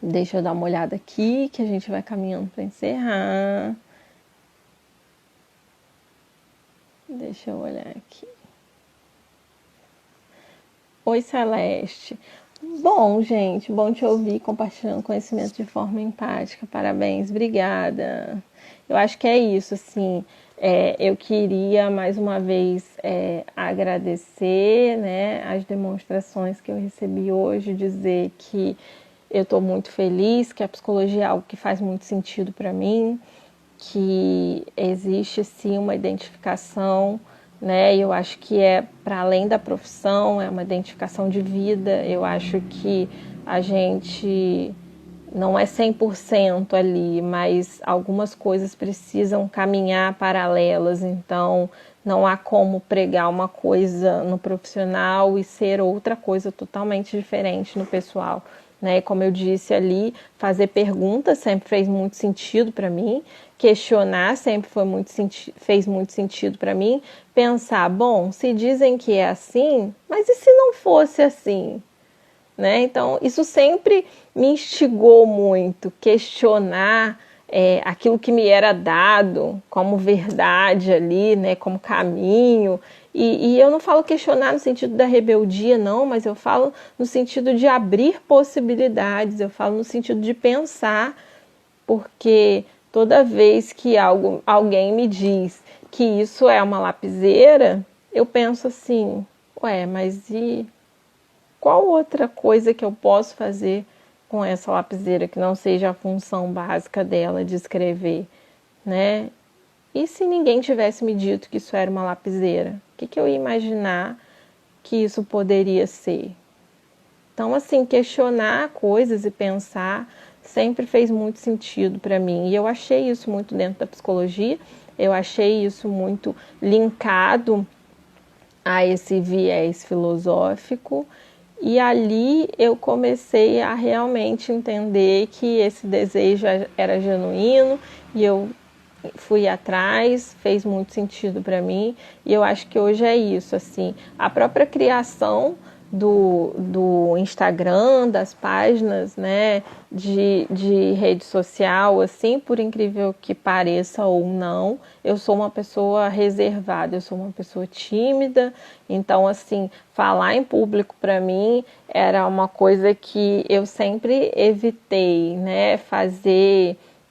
Deixa eu dar uma olhada aqui, que a gente vai caminhando para encerrar. Deixa eu olhar aqui. Oi, Celeste. Bom, gente, bom te ouvir compartilhando conhecimento de forma empática. Parabéns, obrigada. Eu acho que é isso, assim. Eu queria mais uma vez agradecer, né, as demonstrações que eu recebi hoje, dizer que eu estou muito feliz, que a psicologia é algo que faz muito sentido para mim, que existe sim uma identificação, né? Eu acho que é para além da profissão, é uma identificação de vida. Eu acho que a gente não é 100% ali, mas algumas coisas precisam caminhar paralelas, então não há como pregar uma coisa no profissional e ser outra coisa totalmente diferente no pessoal. Né? Como eu disse ali, fazer perguntas sempre fez muito sentido para mim, questionar sempre fez muito sentido para mim, pensar, bom, se dizem que é assim, mas e se não fosse assim? Né? Então, isso sempre me instigou muito, questionar aquilo que me era dado como verdade ali, né? Como caminho. E eu não falo questionar no sentido da rebeldia, não, mas eu falo no sentido de abrir possibilidades, eu falo no sentido de pensar, porque toda vez que alguém me diz que isso é uma lapiseira, eu penso assim, ué, mas e qual outra coisa que eu posso fazer com essa lapiseira que não seja a função básica dela de escrever, né? E se ninguém tivesse me dito que isso era uma lapiseira? O que eu ia imaginar que isso poderia ser? Então, assim, questionar coisas e pensar sempre fez muito sentido para mim. E eu achei isso muito dentro da psicologia, eu achei isso muito linkado a esse viés filosófico. E ali eu comecei a realmente entender que esse desejo era genuíno e eu fui atrás, fez muito sentido para mim. E eu acho que hoje é isso, assim, a própria criação do Instagram, das páginas, né, de rede social, assim, por incrível que pareça ou não, eu sou uma pessoa reservada, eu sou uma pessoa tímida, então, assim, falar em público para mim era uma coisa que eu sempre evitei, né,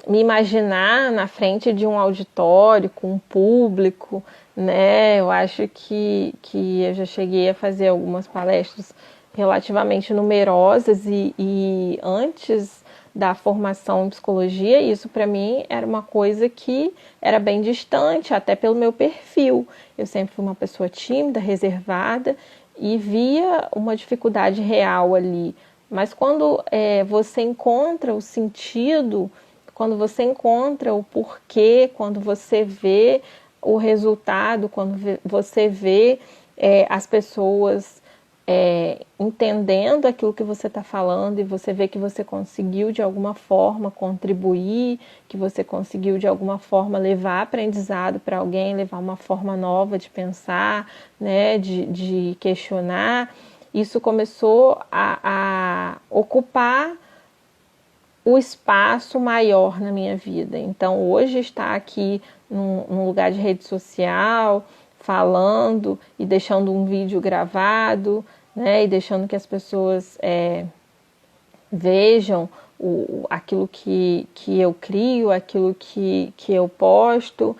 me imaginar na frente de um auditório com um público, né? Eu acho que eu já cheguei a fazer algumas palestras relativamente numerosas e antes da formação em psicologia, isso para mim era uma coisa que era bem distante, até pelo meu perfil. Eu sempre fui uma pessoa tímida, reservada e via uma dificuldade real ali. Mas quando você encontra o sentido, quando você encontra o porquê, quando você vê o resultado, quando você vê as pessoas entendendo aquilo que você está falando e você vê que você conseguiu de alguma forma contribuir, que você conseguiu de alguma forma levar aprendizado para alguém, levar uma forma nova de pensar, né, de questionar, isso começou a ocupar o espaço maior na minha vida. Então, hoje estar aqui num lugar de rede social, falando e deixando um vídeo gravado, né, e deixando que as pessoas vejam aquilo que eu crio, aquilo que eu posto.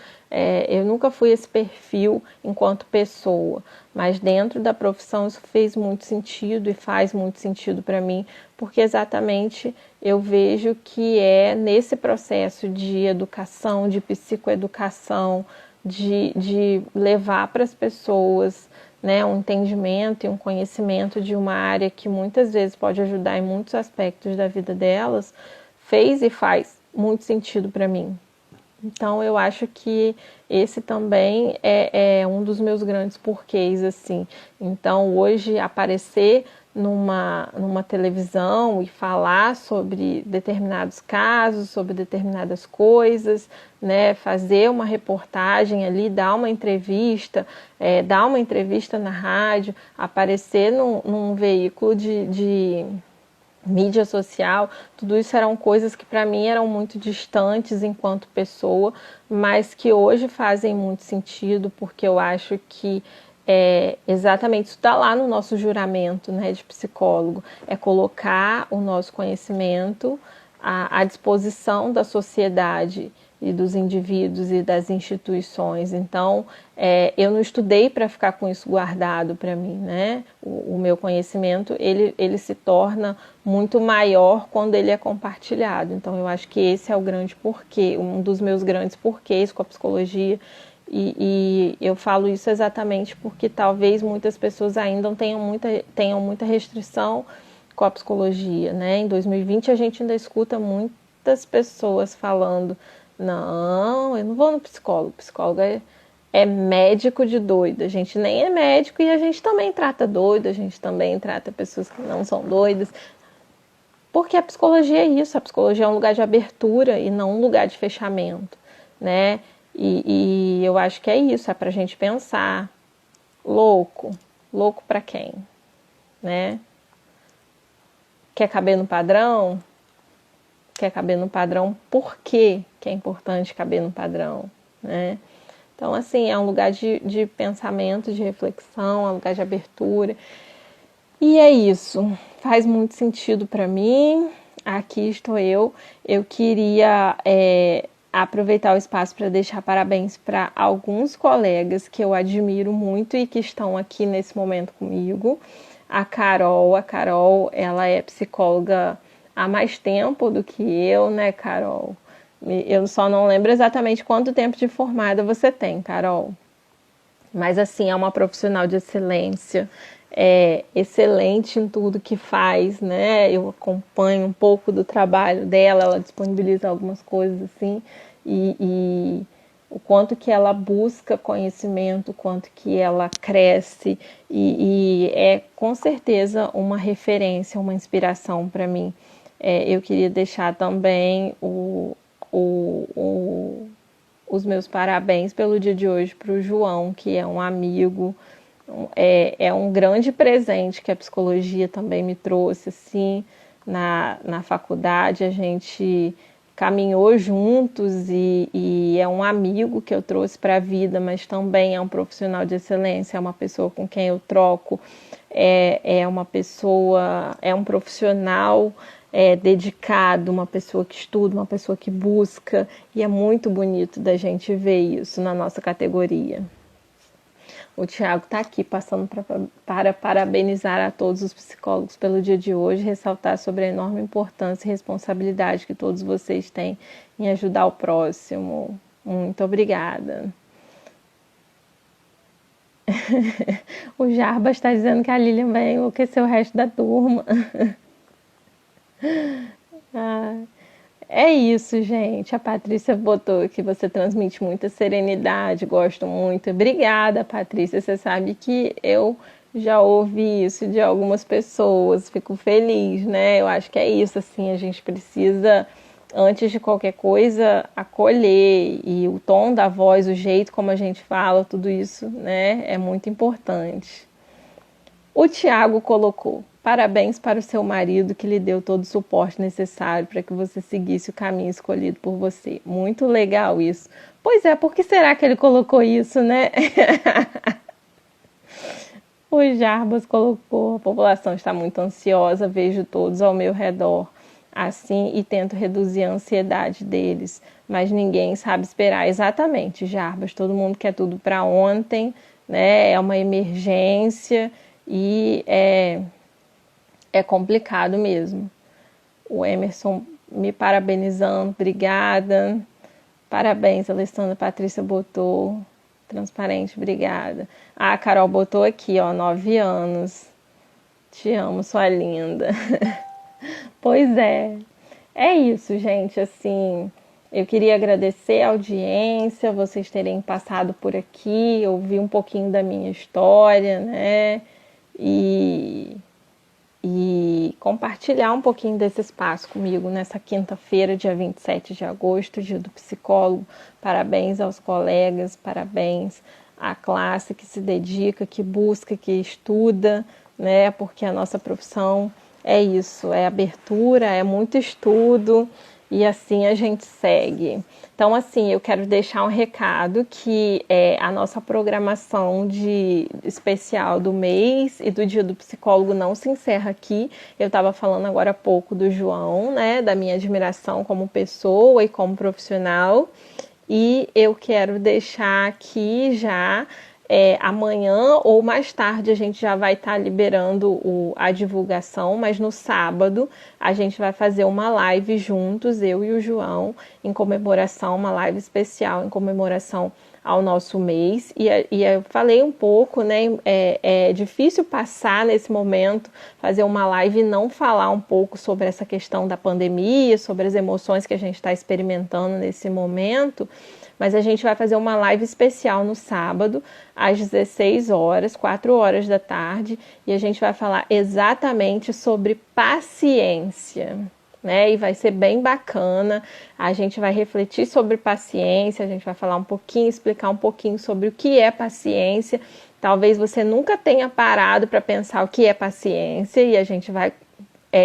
Eu nunca fui esse perfil enquanto pessoa, mas dentro da profissão isso fez muito sentido e faz muito sentido para mim, porque exatamente eu vejo que é nesse processo de educação, de psicoeducação, de levar para as pessoas, né, um entendimento e um conhecimento de uma área que muitas vezes pode ajudar em muitos aspectos da vida delas, fez e faz muito sentido para mim. Então eu acho que esse também é um dos meus grandes porquês, assim. Então hoje aparecer numa televisão e falar sobre determinados casos, sobre determinadas coisas, né, fazer uma reportagem ali, dar uma entrevista na rádio, aparecer num veículo de mídia social, tudo isso eram coisas que para mim eram muito distantes enquanto pessoa, mas que hoje fazem muito sentido, porque eu acho que exatamente isso está lá no nosso juramento, né, de psicólogo, é colocar o nosso conhecimento à disposição da sociedade e dos indivíduos e das instituições. Então, eu não estudei para ficar com isso guardado para mim, né? O meu conhecimento, ele se torna muito maior quando ele é compartilhado. Então, eu acho que esse é o grande porquê, um dos meus grandes porquês com a psicologia. E eu falo isso exatamente porque talvez muitas pessoas ainda tenham muita restrição com a psicologia, né? Em 2020 a gente ainda escuta muitas pessoas falando: não, eu não vou no psicólogo, psicólogo é médico de doido, a gente nem é médico e a gente também trata doido, a gente também trata pessoas que não são doidas, porque a psicologia é isso, a psicologia é um lugar de abertura e não um lugar de fechamento, né? E eu acho que é isso, é pra gente pensar, louco pra quem, né? Quer caber no padrão? Quer caber no padrão, por que é importante caber no padrão, né? Então, assim, é um lugar de pensamento, de reflexão, é um lugar de abertura. E é isso, faz muito sentido para mim, aqui estou eu. Eu queria aproveitar o espaço para deixar parabéns para alguns colegas que eu admiro muito e que estão aqui nesse momento comigo. A Carol, ela é psicóloga há mais tempo do que eu, né, Carol? Eu só não lembro exatamente quanto tempo de formada você tem, Carol. Mas assim, é uma profissional de excelência, é excelente em tudo que faz, né? Eu acompanho um pouco do trabalho dela, ela disponibiliza algumas coisas assim, e o quanto que ela busca conhecimento, o quanto que ela cresce, e é com certeza uma referência, uma inspiração para mim. Eu queria deixar também os meus parabéns pelo dia de hoje para o João, que é um amigo, é um grande presente que a psicologia também me trouxe, assim, na faculdade. A gente caminhou juntos e é um amigo que eu trouxe para a vida, mas também é um profissional de excelência, é uma pessoa com quem eu troco, é uma pessoa, é um profissional dedicado, uma pessoa que estuda, uma pessoa que busca, e é muito bonito da gente ver isso na nossa categoria. O Tiago está aqui passando para parabenizar a todos os psicólogos pelo dia de hoje, ressaltar sobre a enorme importância e responsabilidade que todos vocês têm em ajudar o próximo. Muito obrigada. O Jarbas está dizendo que a Lilian vai enlouquecer o resto da turma. É isso, gente. A Patrícia botou que você transmite muita serenidade, gosto muito. Obrigada, Patrícia. Você sabe que eu já ouvi isso de algumas pessoas, fico feliz, né? Eu acho que é isso, assim, a gente precisa, antes de qualquer coisa, acolher, e o tom da voz, o jeito como a gente fala, tudo isso, né, é muito importante. O Tiago colocou: parabéns para o seu marido que lhe deu todo o suporte necessário para que você seguisse o caminho escolhido por você. Muito legal isso. Pois é, por que será que ele colocou isso, né? O Jarbas colocou: a população está muito ansiosa, vejo todos ao meu redor assim e tento reduzir a ansiedade deles, mas ninguém sabe esperar. Exatamente, Jarbas, todo mundo quer tudo para ontem, né? É uma emergência e é complicado mesmo. O Emerson me parabenizando, obrigada. Parabéns, Alessandra. Patrícia botou transparente, obrigada. A Carol botou aqui, ó, 9 anos. Te amo, sua linda. Pois é isso, gente, assim, eu queria agradecer a audiência, vocês terem passado por aqui, ouvir um pouquinho da minha história, né, e compartilhar um pouquinho desse espaço comigo nessa quinta-feira, dia 27 de agosto, dia do psicólogo. Parabéns aos colegas, parabéns à classe que se dedica, que busca, que estuda, né? Porque a nossa profissão é isso, é abertura, é muito estudo, e assim a gente segue. Então, assim, eu quero deixar um recado que a nossa programação especial do mês e do Dia do Psicólogo não se encerra aqui. Eu estava falando agora há pouco do João, né, da minha admiração como pessoa e como profissional, e eu quero deixar aqui já amanhã ou mais tarde a gente já vai estar liberando a divulgação, mas no sábado a gente vai fazer uma live juntos, eu e o João, em comemoração, uma live especial em comemoração ao nosso mês. E eu falei um pouco, né? É difícil passar nesse momento, fazer uma live e não falar um pouco sobre essa questão da pandemia, sobre as emoções que a gente está experimentando nesse momento. Mas a gente vai fazer uma live especial no sábado, às 16 horas, 4 horas da tarde, e a gente vai falar exatamente sobre paciência, né? E vai ser bem bacana. A gente vai refletir sobre paciência, a gente vai falar um pouquinho, explicar um pouquinho sobre o que é paciência. Talvez você nunca tenha parado para pensar o que é paciência, e a gente vai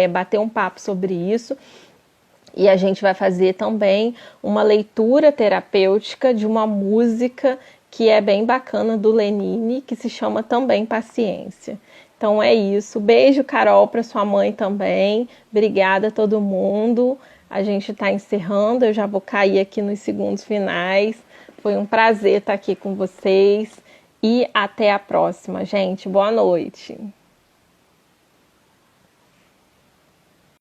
bater um papo sobre isso. E a gente vai fazer também uma leitura terapêutica de uma música que é bem bacana do Lenine, que se chama também Paciência. Então é isso. Beijo, Carol, para sua mãe também. Obrigada a todo mundo. A gente está encerrando, eu já vou cair aqui nos segundos finais. Foi um prazer estar aqui com vocês e até a próxima, gente. Boa noite.